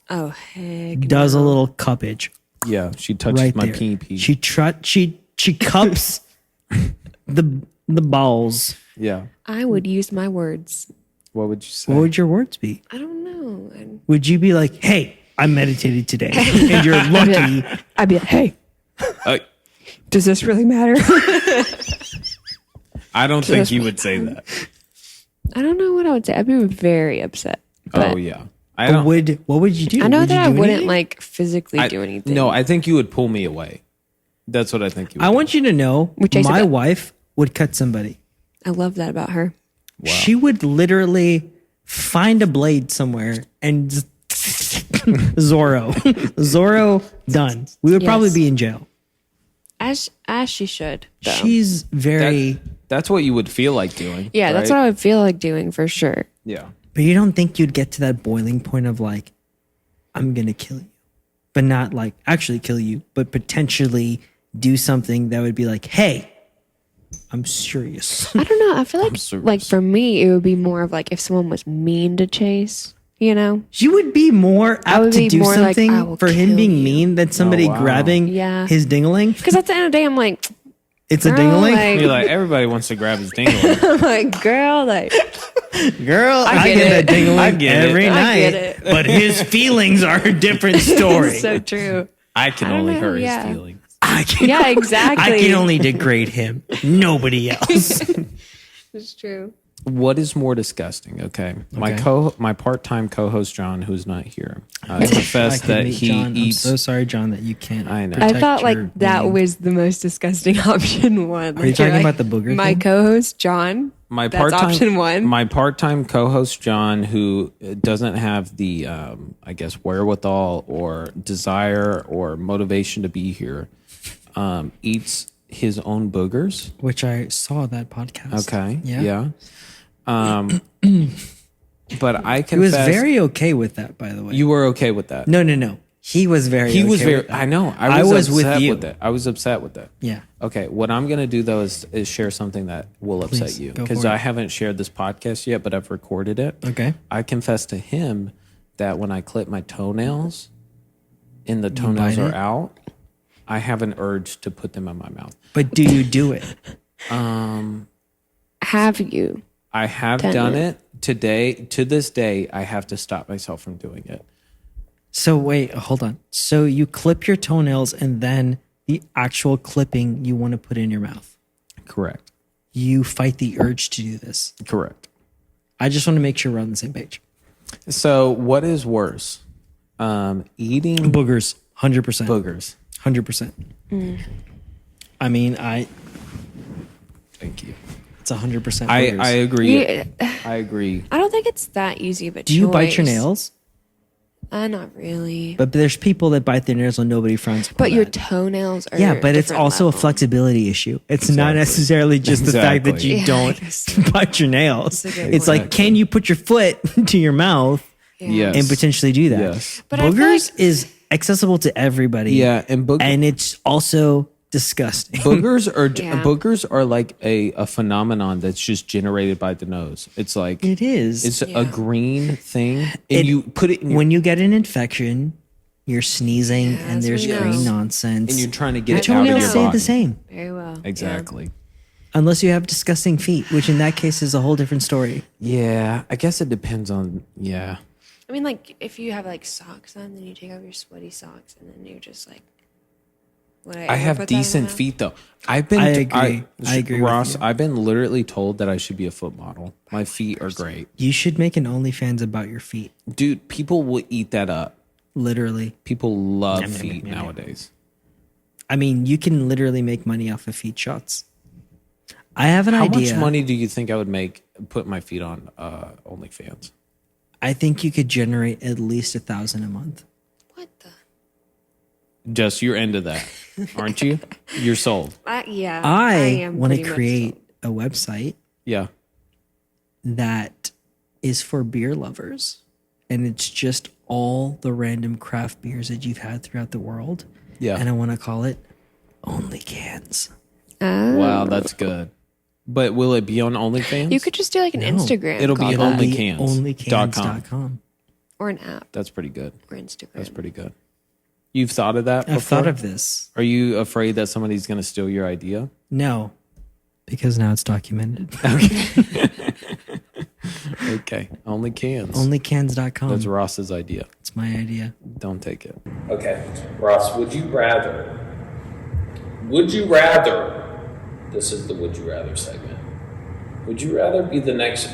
Oh heck. does a no. little cuppage Yeah. She touches right my there. pee. She cups the balls. Yeah. I would use my words. What would you say? What would your words be? I don't know. Would you be like, "Hey, I meditated today, and you're lucky"? I'd be like, "Hey, Uh, does this really matter?" I don't think you would say that. I don't know what I would say. I'd be very upset. But Oh yeah. I don't. What would you do? I know Would you that I do wouldn't anything? like physically do anything. No, I think you would pull me away. That's what I think you would I do. want you to know, Would Chase my it up? wife would cut somebody. I love that about her. She would literally find a blade somewhere and just Zorro done. We would probably be in jail. As she should. Though. She's very. That's what you would feel like doing. Yeah, that's right? what I would feel like doing for sure. Yeah. But you don't think you'd get to that boiling point of like, I'm gonna kill you, but not like actually kill you, but potentially do something that would be like, hey, I'm serious. I don't know. I feel serious. like for me, it would be more of like if someone was mean to Chase. You know, You would be more I would apt to be do more like, something I will for him kill being you. mean than somebody wow. grabbing Yeah. his dingling. because at the end of the day, I'm like, It's a girl, dingling. like- You're like, everybody wants to grab his dingling. I'm like, girl, like, Girl, I get get it. that dingling I get it. every I night. get it. But his feelings are a different story. it's so true. I can I don't only know, hurt yeah. his feelings. I can, Yeah, exactly. I can only degrade him, nobody else. It's true. What is more disgusting? Okay, my part-time co-host John, who's not here, I confessed could that meet he John. eats. I'm so sorry, John, that you can't. I know. I protect thought like your that name. was the most disgusting option one. Are you talking about the booger My thing? co-host John. My That's part-time option one. My part-time co-host John, who doesn't have the, I guess, wherewithal or desire or motivation to be here, eats his own boogers. Which I saw that podcast. Okay. Yeah. But I He confess, was very okay with that, by the way. you were okay with that. No. He was very. He was okay very. with that. I know. I was with upset you. With it. I was upset with that. Yeah. Okay. What I'm gonna do though is share something that will upset Please, you go because for it. I haven't shared this podcast yet, but I've recorded it. Okay. I confessed to him that when I clip my toenails, and the toenails bite are it? out, I have an urge to put them in my mouth. But do you do it? Have you? I have Done done it. it today. To this day, I have to stop myself from doing it. So wait, hold on. So you clip your toenails and then the actual clipping you want to put in your mouth. Correct. You fight the urge to do this. Correct. I just want to make sure we're on the same page. So, what is worse? Eating Boogers, 100%. boogers. 100%. I mean, Thank you. it's 100% boogers. I agree. You- I agree. I don't think it's that easy. But Do you bite your choice. nails? Not really. But there's people that bite their nails and nobody frowns upon But your that. toenails are. Yeah, but it's different also a level. flexibility issue. It's not Exactly. necessarily just the fact that Exactly. you Yeah, I don't guess so. bite your nails. That's a good It's point. like, can you put your foot to your mouth Yeah. Yes. and potentially do that? Yes. But I feel Boogers like- is accessible to everybody. Yeah, and And it's also disgusting. Yeah. boogers are like a phenomenon that's just generated by the nose. It's like It is. it's Yeah. a green thing, and It- you put it in your, When you get an infection, you're sneezing and as there's we know. green nonsense. and you're trying to get Your it out of toenails your stay body. the same. Very well. Exactly. Unless you have disgusting feet, which in that case is a whole different story. Yeah, I guess it depends on. Yeah, Yeah. I mean, like if you have like socks on, then you take off your sweaty socks, and then you're just like. Would I ever have put that in my decent mouth? feet though. I've been. I agree. I agree with Ross, you. I've been literally told that I should be a foot model. My feet are great, You should make an OnlyFans about your feet. dude. People will eat that up. Literally. People love Yum, yum, feet yum, yum, yum. nowadays. I mean, you can literally make money off of feet shots. I have an How idea. much money do you think I would make put my feet on OnlyFans? I think you could generate at least 1,000 a month. What the? Just you're into that, aren't you? You're sold. Yeah. I am want to pretty much create a website Yeah. that is for beer lovers, and it's just all the random craft beers that you've had throughout the world. Yeah. And I want to call it Only Cans. sold. Wow, that's good. But will it be on OnlyFans? You could just do like an Instagram. It'll be called that. OnlyCans.com. or an app That's pretty good. or Instagram. That's pretty good. You've thought of that before? I've thought of this. Are you afraid that somebody's going to steal your idea? No, because now it's documented. Okay. Only cans. Onlycans.com. That's Ross's idea. It's my idea. Don't take it. Okay, Ross, would you rather? This is the would you rather segment. Would you rather be the next?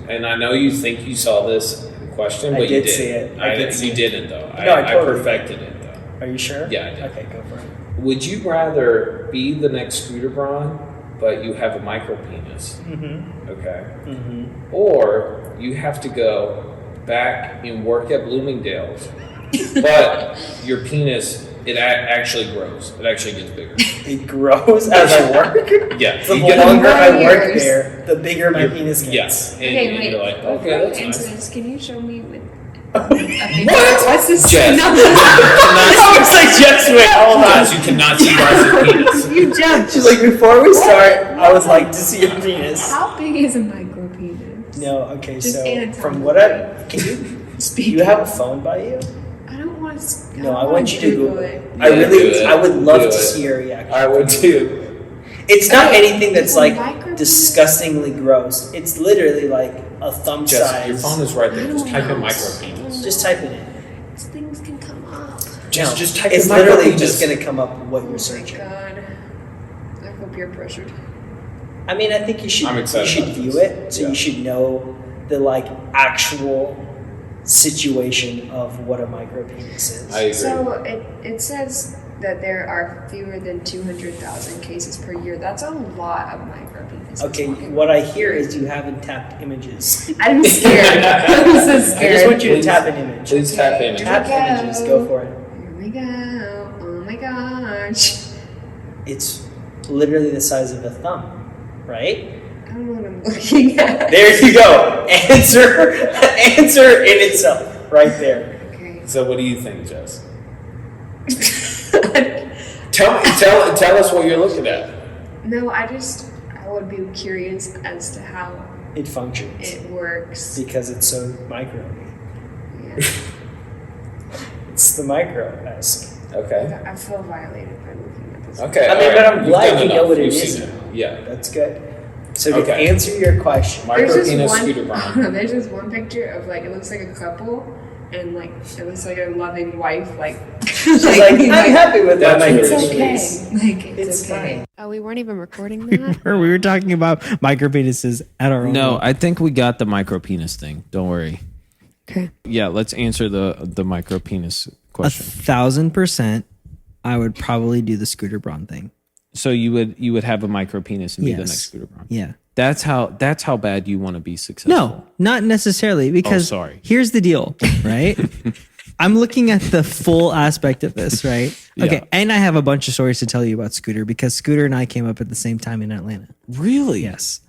And I know you think you saw this question, I but you did didn't. see it. I did see you it. didn't though. No, I totally perfected it though. Are you sure? Yeah, I did. Okay, go for it. Would you rather be the next Scooter Braun, but you have a micropenis. Okay. Or you have to go back and work at Bloomingdale's, but your penis actually grows. It actually gets bigger. It grows as I work. Yeah. The you get longer I work years. there, the bigger my penis gets. Yes. And, Okay, and wait. you're like, Before okay, you that's answer nice. this, can you show me with a picture? What's this? Jess. No, I was like, just wait, hold on. Jess, you cannot see Ross's penis. you jumped. She's like, before we start, I would like to see your penis. How big is a micropenis? No, okay, Just so anatomically. from what can you, Speak. do you have a phone by you? I don't want to. No, I want you to Google it. it. Yeah, do it. I would love Do to it. see your reaction. I would too. It's not anything that's It's a like micropenis. disgustingly gross. It's literally like a thumb Jess, size. your phone is right there. Just type in I don't micropenis. Just type it in. These things can come up. Just type It's in literally micropenis. just gonna come up what Oh you're my searching. god. I feel peer pressured. I mean, I think you should I'm excited about view this. it, so Yeah. you should know the like actual situation of what a micropenis is. I agree. So it says that there are fewer than 200,000 cases per year. That's a lot of micropenis. Okay, what I hear is you haven't tapped images. I'm scared. I'm so scared. I just want you to Please- tap an image. Please tap in. Tap Here we go. images, go for it. Here we go. Oh my gosh. It's literally the size of a thumb, right? I don't know what I'm looking at. There you go. Answer in itself, right there. Okay. So what do you think, Jess? Tell us what you're looking at. No, I would be curious as to how It functions it works. because it's so micro. Yeah. It's the micro-esque. Okay. I feel violated by looking at this. Okay. I mean, all but right. I'm You've glad done you know enough. what it You've is seen now. Yeah. That's good. So to Okay. answer your question, There's Micropenis just scooter Braun. there's just one picture of like it looks like a couple, and like it looks like a loving wife. Like she's like, I'm happy with that That's it's micropenis. okay. Like It's okay. fine. Oh, we weren't even recording that. we were talking about micropenises at our own. No, I think we got the micropenis thing. Don't worry. Okay. Yeah, let's answer the micropenis question. 1,000%. I would probably do the Scooter Braun thing. So you would have a micropenis and be the Yes. next Scooter Braun. Yeah. That's how bad you want to be successful. No, not necessarily. Because sorry. here's the deal, right? I'm looking at the full aspect of this, right? Okay. Yeah. And I have a bunch of stories to tell you about Scooter because Scooter and I came up at the same time in Atlanta. Really? Yes.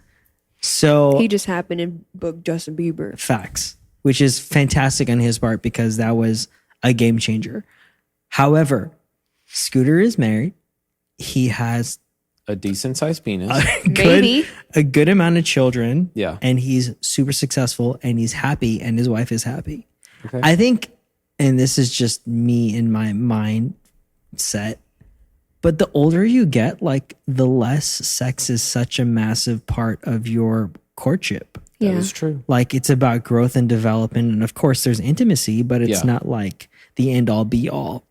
So He just happened to book Justin Bieber. facts, which is fantastic on his part because that was a game changer. However, Scooter is married. He has A decent sized penis. Maybe. a good amount of children. Yeah. And he's super successful and he's happy and his wife is happy. Okay. I think, and this is just me in my mindset, but the older you get, like the less sex is such a massive part of your courtship. That Yeah. is true. Like it's about growth and development. And of course there's intimacy, but it's Yeah. not like the end all be all.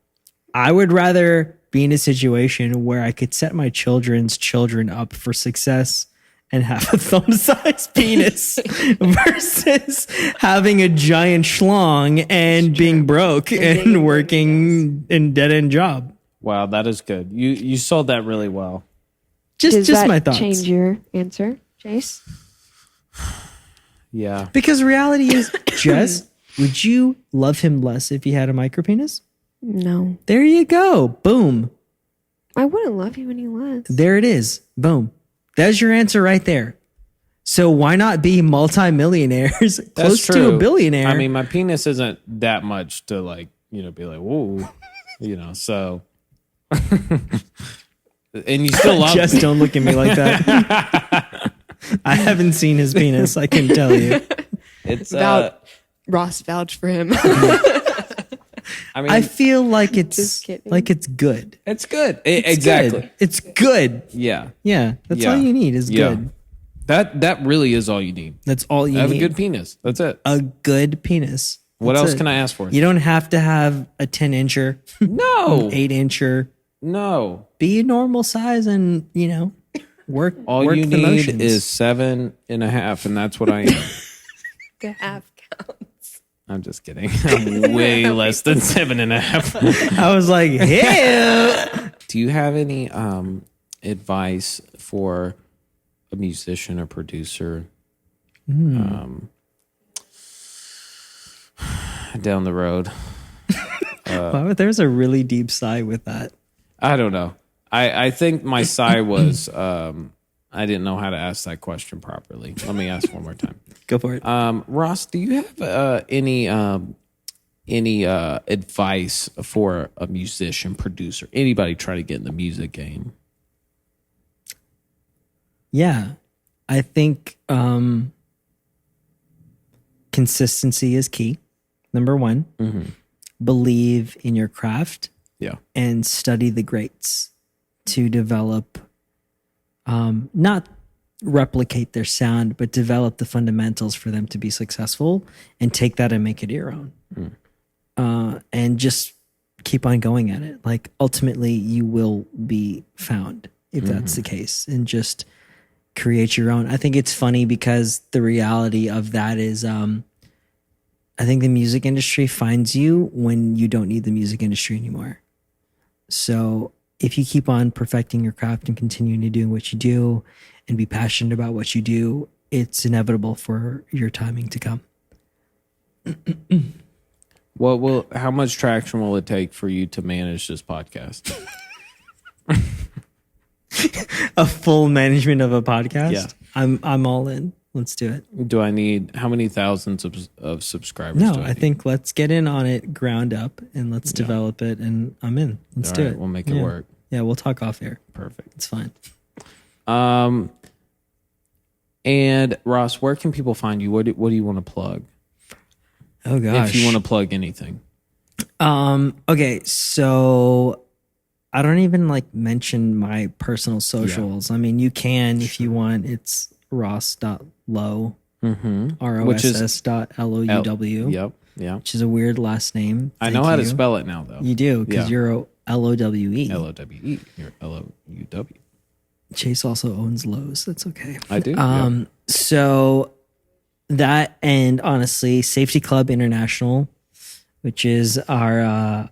I would rather be in a situation where I could set my children's children up for success and have a thumb-sized penis versus having a giant schlong and being broke and working in dead-end job. Wow, that is good. You sold that really well. Just my thoughts. change your answer, Chase? Yeah. Because reality is, Jess, would you love him less if he had a micropenis? No. There you go. Boom. I wouldn't love you any less. There it is. Boom. There's your answer right there. So why not be multimillionaires close to a billionaire? I mean, my penis isn't that much to like, be like, whoa, so. And you still love just me. don't look at me like that. I haven't seen his penis. I can tell you. It's Ross vouched for him. I mean, I feel like it's Just kidding. good. it's good. It's Exactly. good. It's good. Yeah. Yeah, that's Yeah. all you need is Yeah. good. That really is all you need. That's all you Have need. a good penis. That's it. A good penis. What That's else it. can I ask for? You don't have to have a 10-incher, No. 8-incher. No. Be a normal size and, work All work you the need motions. is 7.5, and that's what I am. Half counts. I'm just kidding. I'm way less than 7.5. I was like, hell. Do you have any advice for a musician or producer. Down the road. Wow, there's a really deep sigh with that. I don't know. I think my sigh was I didn't know how to ask that question properly. Let me ask one more time. Go for it. Ross, do you have any advice for a musician, producer, anybody trying to get in the music game? Yeah, I think consistency is key. Number one, believe in your craft. Yeah. And study the greats to develop, not replicate their sound, but develop the fundamentals for them to be successful, and take that and make it your own. And just keep on going at it. Like ultimately you will be found if that's the case, and just create your own. I think it's funny because the reality of that is, I think the music industry finds you when you don't need the music industry anymore. So if you keep on perfecting your craft and continuing to do what you do and be passionate about what you do, it's inevitable for your timing to come. Well, how much traction will it take for you to manage this podcast? A full management of a podcast? Yeah. I'm all in. Let's do it. Do I need how many thousands of subscribers? No, do I need? think let's get in on it ground up and let's develop it, and I'm in. Let's All do right, it. we'll make it work. Yeah, we'll talk off air. Perfect. It's fine. And Ross, where can people find you? What do you want to plug? Oh gosh. If you want to plug anything. Okay, so I don't even like mention my personal socials. I mean, you can if you want. It's ross.lowe, ross.low, Yep. Yeah. which is a weird last name. I know how to spell it now, though. You do, because you're a LOWE. LOWE. You're LOUW. Chase also owns Lowe's. That's okay. I do. So that, and honestly, Safety Club International, which is our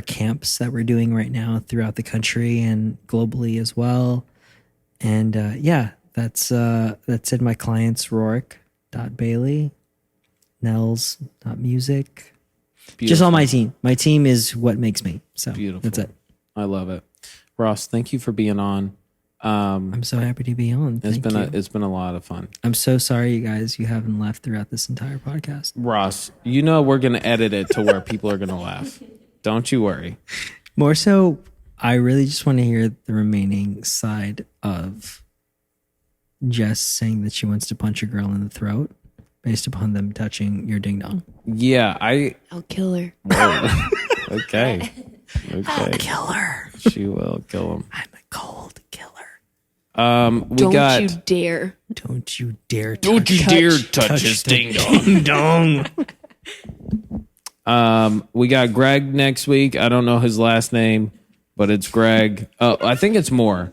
camps that we're doing right now throughout the country and globally as well. And that's in my clients, Rourke.Bailey, Nels.Music. Just all my team. My team is what makes me. So Beautiful. that's it. I love it. Ross, thank you for being on. I'm so happy to be on. It's been a lot of fun. I'm so sorry, you guys, you haven't laughed throughout this entire podcast. Ross, you know we're gonna edit it to where people are gonna laugh. Don't you worry. More so, I really just want to hear the remaining side of Jess saying that she wants to punch a girl in the throat based upon them touching your ding dong. Yeah, I'll kill her. Whoa. Okay. I'll kill her. She will kill him. I'm a cold killer. Don't you dare. Don't you dare touch. Don't you dare touch his ding dong. We got Greg next week. I don't know his last name, but it's Greg. Oh, I think it's Moore.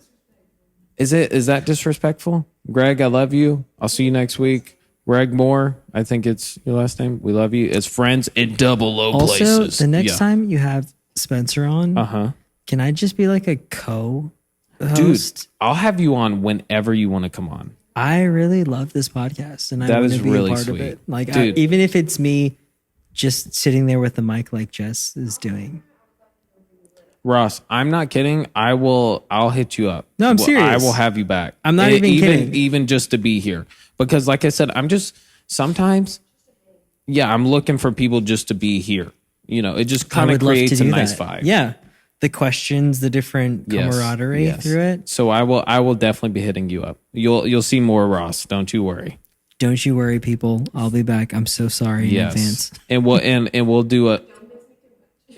Is that disrespectful? Greg, I love you. I'll see you next week. Greg Moore, I think it's your last name. We love you. It's friends in double O Also, places. the next time you have Spencer on, can I just be like a co-host? Dude, I'll have you on whenever you want to come on. I really love this podcast, and I That want is to be really a part sweet. of it. Like, Dude. even if it's me just sitting there with the mic like Jess is doing. Ross, I'm not kidding. I'll hit you up. No, I'm serious. I will have you back. I'm not even kidding. Even just to be here. Because like I said, I'm just sometimes, I'm looking for people just to be here. You know, it just kind of creates a nice vibe. Yeah. The questions, the different camaraderie through it. So I will definitely be hitting you up. You'll see more Ross. Don't you worry. Don't you worry, people. I'll be back. I'm so sorry in advance. And we'll do a.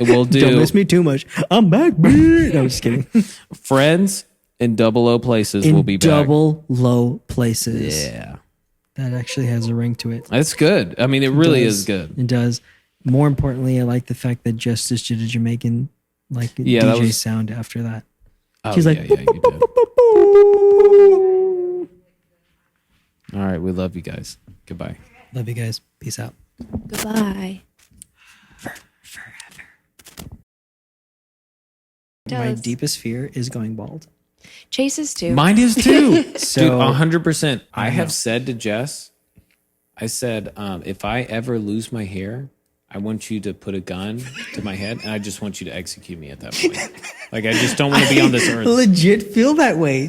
We'll do. Don't miss me too much. I'm back. No, I'm just kidding. Friends in double O places will be back. Double low places. Yeah. That actually has a ring to it. That's good. I mean, it really is good. It does. More importantly, I like the fact that Justice did a Jamaican DJ sound after that. Oh, She's like, you did. All right, we love you guys. Goodbye. Love you guys. Peace out. Goodbye. My deepest fear is going bald. Chase's too. Mine is too. So- Dude, 100%. I have said to Jess, I said, if I ever lose my hair, I want you to put a gun to my head, and I just want you to execute me at that point. Like, I just don't want to be on this earth. Legit feel that way.